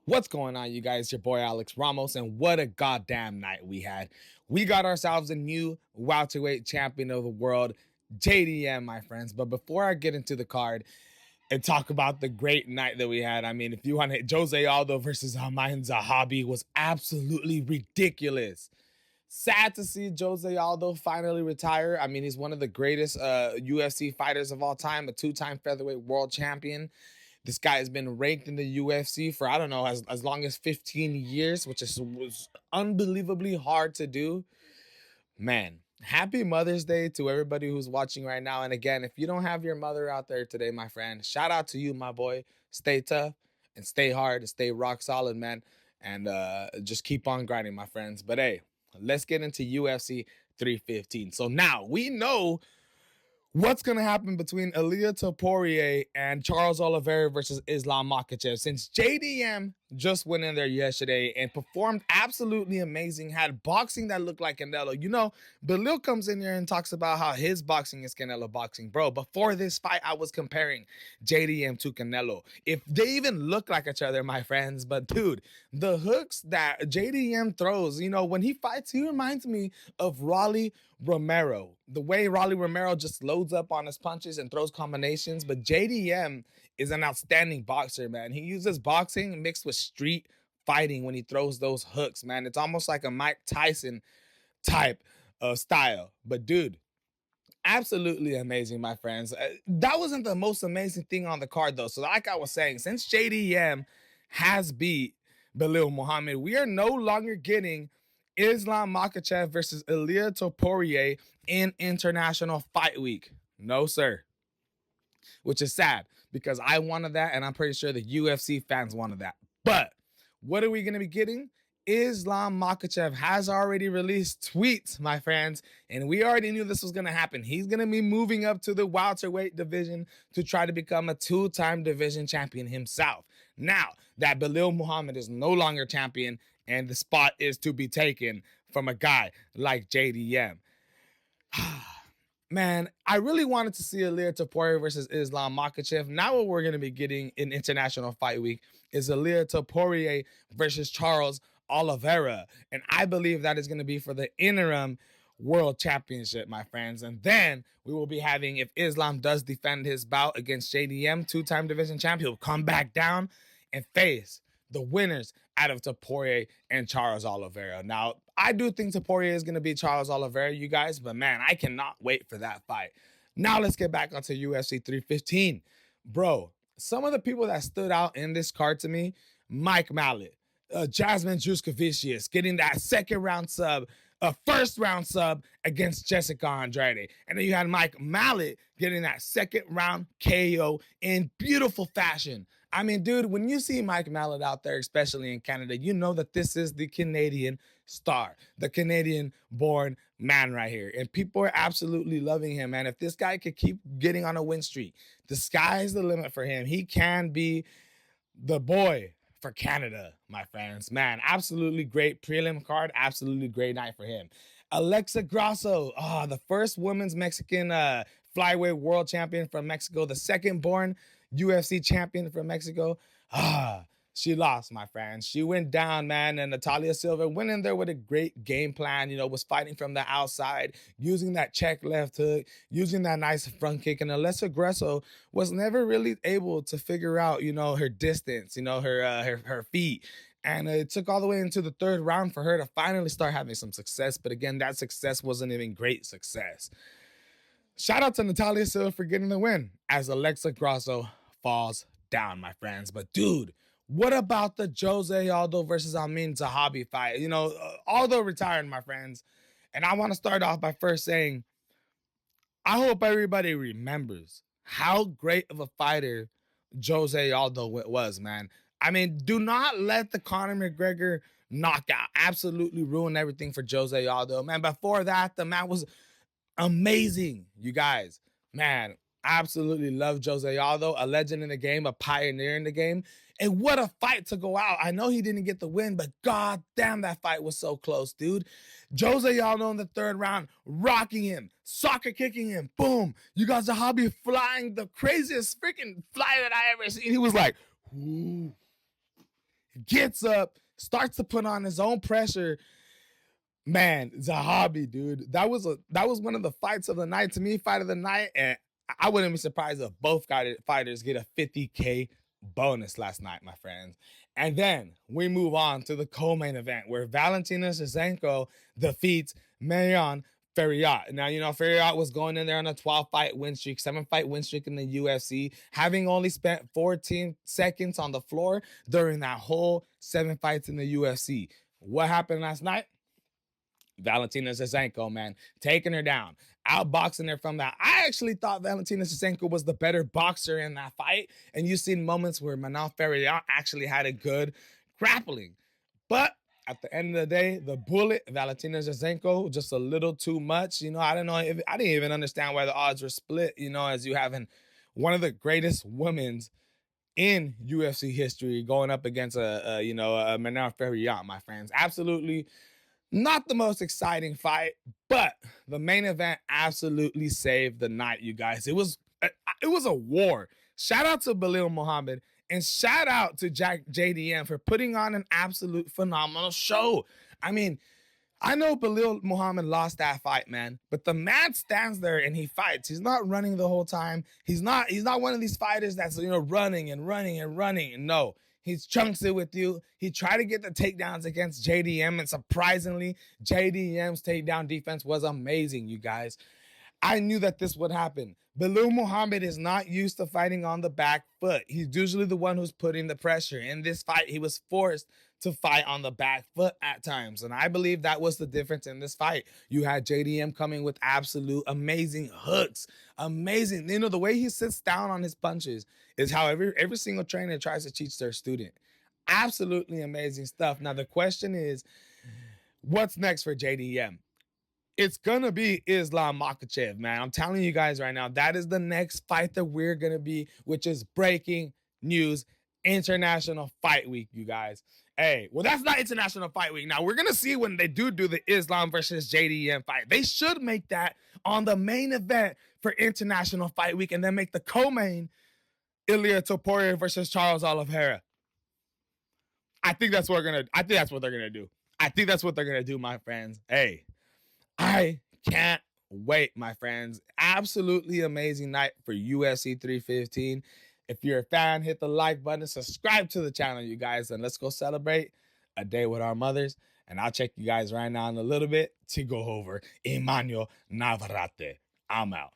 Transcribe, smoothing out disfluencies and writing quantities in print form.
What's going on, you guys? Your boy Alex Ramos, and what a goddamn night we had. We got ourselves a new welterweight champion of the world, JDM, my friends. But before I get into the card and talk about the great night that we had, I mean, if you want to, Jose Aldo versus Amain Zahabi was absolutely ridiculous. Sad to see Jose Aldo finally retire. I mean, he's one of the greatest UFC fighters of all time, a two-time featherweight world champion. This guy has been ranked in the UFC for, I don't know, as long as 15 years, which was unbelievably hard to do. Man, happy Mother's Day to everybody who's watching right now. And again, if you don't have your mother out there today, my friend, shout out to you, my boy. Stay tough and stay hard and stay rock solid, man. And just keep on grinding, my friends. But hey, let's get into UFC 315. So now we know what's going to happen between Ilia Poirier and Charles Oliveira versus Islam Makhachev, since JDM just went in there yesterday and performed absolutely amazing, had boxing that looked like Canelo. You know, Belil comes in here and talks about how his boxing is Canelo boxing. Bro, before this fight, I was comparing JDM to Canelo. If they even look like each other, my friends, but dude, the hooks that JDM throws, you know, when he fights, he reminds me of Rolly Romero. The way Rolly Romero just loads up on his punches and throws combinations, but JDM is an outstanding boxer, man. He uses boxing mixed with street fighting when he throws those hooks, man. It's almost like a Mike Tyson type of style. But dude, absolutely amazing, my friends. That wasn't the most amazing thing on the card, though. So like I was saying, since JDM has beat Belil Muhammad, we are no longer getting Islam Makhachev versus Ilia Poirier in International Fight Week. No, sir. Which is sad because I wanted that, and I'm pretty sure the UFC fans wanted that. But what are we going to be getting? Islam Makhachev has already released tweets, my friends, and we already knew this was going to happen. He's going to be moving up to the welterweight division to try to become a two-time division champion himself. Now that Belil Muhammad is no longer champion and the spot is to be taken from a guy like JDM. Man, I really wanted to see Ilia Poirier versus Islam Makhachev. Now what we're going to be getting in International Fight Week is Ilia Poirier versus Charles Oliveira. And I believe that is going to be for the interim world championship, my friends. And then we will be having, if Islam does defend his bout against JDM, two-time division champion, he'll come back down and face the winners out of Poirier and Charles Oliveira. Now, I do think Poirier is going to be Charles Oliveira, you guys, but man, I cannot wait for that fight. Now let's get back onto UFC 315. Bro, some of the people that stood out in this card to me, Mike Mallet, Jasmine Juskavicius getting that second round sub, a first round sub against Jessica Andrade. And then you had Mike Mallet getting that second round KO in beautiful fashion. I mean, dude, when you see Mike Mallet out there, especially in Canada, you know that this is the Canadian star, the Canadian-born man right here. And people are absolutely loving him, man. If this guy could keep getting on a win streak, the sky's the limit for him. He can be the boy for Canada, my friends. Man, absolutely great prelim card. Absolutely great night for him. Alexa Grasso, the first women's Mexican flyweight world champion from Mexico, the second born UFC champion from Mexico. She lost, my friends. She went down, man, and Natalia Silva went in there with a great game plan, you know, was fighting from the outside, using that check left hook, using that nice front kick, and Alexa Grasso was never really able to figure out, you know, her distance, you know, her feet. And it took all the way into the third round for her to finally start having some success. But again, that success wasn't even great success. Shout out to Natalia Silva for getting the win as Alexa Grasso falls down, my friends. But dude, what about the Jose Aldo versus Amin Zahabi fight? You know, Aldo retired, my friends. And I want to start off by first saying, I hope everybody remembers how great of a fighter Jose Aldo was, man. I mean, do not let the Conor McGregor knockout absolutely ruin everything for Jose Aldo. Man, before that, the man was amazing, you guys. Man, absolutely love Jose Aldo, a legend in the game, a pioneer in the game. And what a fight to go out. I know he didn't get the win, but god damn, that fight was so close, dude. Jose Aldo in the third round, rocking him, soccer kicking him, boom. You got Zahabi flying the craziest freaking fly that I ever seen. He was like, ooh. gets up, starts to put on his own pressure. Man, Zahabi, dude, that was one of the fights of the night to me, fight of the night, and I wouldn't be surprised if both fighters get a 50K bonus last night, my friends. And then we move on to the co-main event where Valentina Shevchenko defeats Marion Ferriat. Now, you know, Ferriat was going in there on a 12-fight win streak, 7-fight win streak in the UFC, having only spent 14 seconds on the floor during that whole 7 fights in the UFC. What happened last night? Valentina Shevchenko, man, taking her down, outboxing her from that. I actually thought Valentina Shevchenko was the better boxer in that fight, and you've seen moments where Manon Ferriat actually had a good grappling. But at the end of the day, the bullet, Valentina Shevchenko, just a little too much. You know, I don't know if I didn't even understand why the odds were split. You know, as you having one of the greatest women's in UFC history going up against a Manon Ferriat, my friends. Absolutely not the most exciting fight, but the main event absolutely saved the night, you guys. It was a war. Shout out to Belal Muhammad and shout out to JDM for putting on an absolute phenomenal show. I mean, I know Belal Muhammad lost that fight, man, but the man stands there and he fights. He's not running the whole time. He's not one of these fighters that's, you know, running and running and running. No, he chunks it with you. He tried to get the takedowns against JDM, and surprisingly, JDM's takedown defense was amazing, you guys. I knew that this would happen. Belal Muhammad is not used to fighting on the back foot. He's usually the one who's putting the pressure. In this fight, he was forced to fight on the back foot at times. And I believe that was the difference in this fight. You had JDM coming with absolute amazing hooks. Amazing. You know, the way he sits down on his punches is how every single trainer tries to teach their student. Absolutely amazing stuff. Now, the question is, what's next for JDM? It's gonna be Islam Makhachev, man. I'm telling you guys right now, that is the next fight that we're gonna be, which is breaking news, International Fight Week, you guys. Hey, well, that's not International Fight Week. Now, we're gonna see when they do the Islam versus JDM fight. They should make that on the main event for International Fight Week, and then make the co-main Ilia versus Charles Oliveira. I think that's what they're gonna do. I think that's what they're gonna do, my friends. Hey. I can't wait, my friends. Absolutely amazing night for UFC 315. If you're a fan, hit the like button, subscribe to the channel, you guys, and let's go celebrate a day with our mothers. And I'll check you guys right now in a little bit to go over Emmanuel Navarrete. I'm out.